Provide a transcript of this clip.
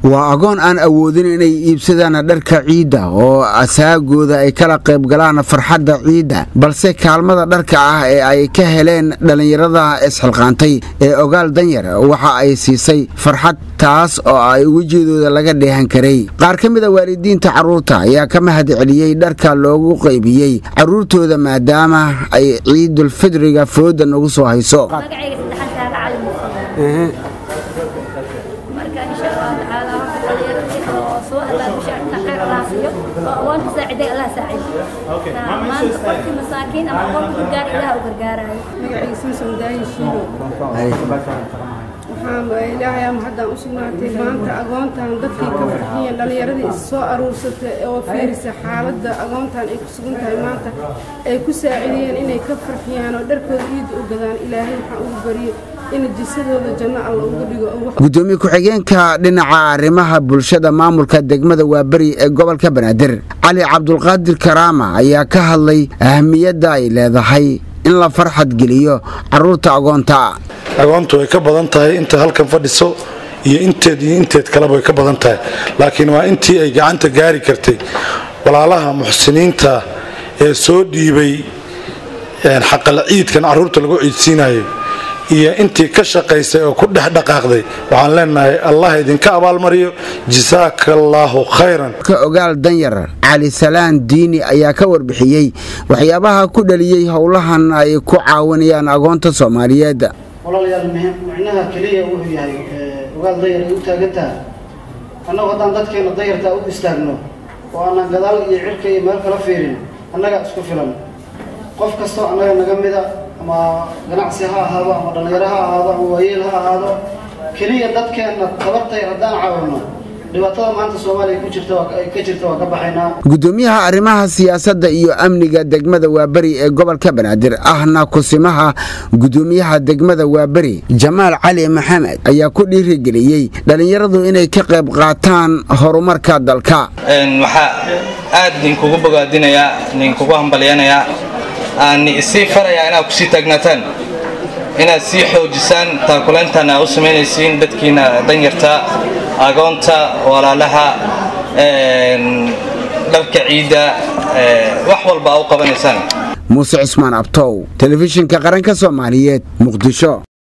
waa agoon aan awoodin inay iibsadaan dharka ciida oo asaagooda ay kala qayb galaan farxadda ciida balse kaalmada dharka ah ee ay ka heleen dhalinyarada isxilqaantay ee ogaal danyar waxa ay siisay farxad taas oo ay wejigooda laga dheehan karay qaar ka mid ah waalidiinta carruurta ayaa ka mahad celiyay dharka loogu qaybiyay carruurtooda maadaama ay ciidul fidriga fooda nagu soo hayso وأنت ساعدي الله ساعد. ما أنت مساكين أما قلت قرقار إله وقرقاره. مقعي سمسم داي شيلو. waxaan ilaahay ama hadda u sugnaatay maanta agoontan dadkii ka farxiyeen dhalinyarada soo aruursatay oo fiirisa xaaladda agoontan ay ku sugan tahay maanta ay ku saacideen inay ka farxiyaan oo dharkooda ciid u gadaan ilaahay waxa uu bariyo in jisadooda janno alla ugu dhigo gudoomiye ku-xigeenka dhinaca arrimaha bulshada maamulka degmada Waabari ee gobolka Banaadir Cali Cabdulqaadir Karaama ayaa ka hadlay ahmiyadda ay leedahay in la farxad geliyo carruurta agoonta agoontu way ka badan tahay inta halkan fadhiso iyo inteed kale way ka badan tahay laakiin waa intii ay gacanta gaari kartay walaalaha muxsiniinta ee soo dhiibay xaqal ciidkan carruurta lagu ciidsiinayo iyo intii ka shaqaysay oo ku dhaqaaqday waxaan leenahay Allah idinka abaal mariyo jazaakallahu khayran ka ogaal danyar Ali Salaan Diini ayaa ka warbixiyay waxyaabaha ku dhaliyay howlahan ay ku caawinayaan agoonta Soomaaliyeed walaalayaal macnaha kaliya uu yahay ogaal danyar u taagantaa annagu haddaan dadkeena danyarta u istaagno oo aan gadaal iyo cirka iyo meel kala fiirin annaga isku filan qof kasto annaga naga mida ama ganacsi ha ahaado ama dhalinyaro ha ahaado ama waayeel ha ahaado kaliya dadkeena tabartay haddaan caawino dhibaatada maanta Soomaaliya ku jirta waa ka baxaynaa gudoomiyaha arrimaha siyaasadda iyo amniga degmada Waabari ee gobolka Banaadir ahna kusimaha gudoomiyaha degmada Waabari Jamaal Cali Maxamed ayaa ku dhiirigeliyay dhalinyaradu inay ka qayb qaataan horumarka dalka waxa aad ninkugu bogaadinaya ninkugu hambalyanaya aan isii faraya inaad ku sii taagnataan inaad sii xoojisaan taakuleentana u sameynaysiin dadkiina danyarta agoonta walaalaha dharka ciida wax walba u qabanaysaan Muuse Cismaan Abtow telefishinka qaranka Soomaaliyeed Muqdisho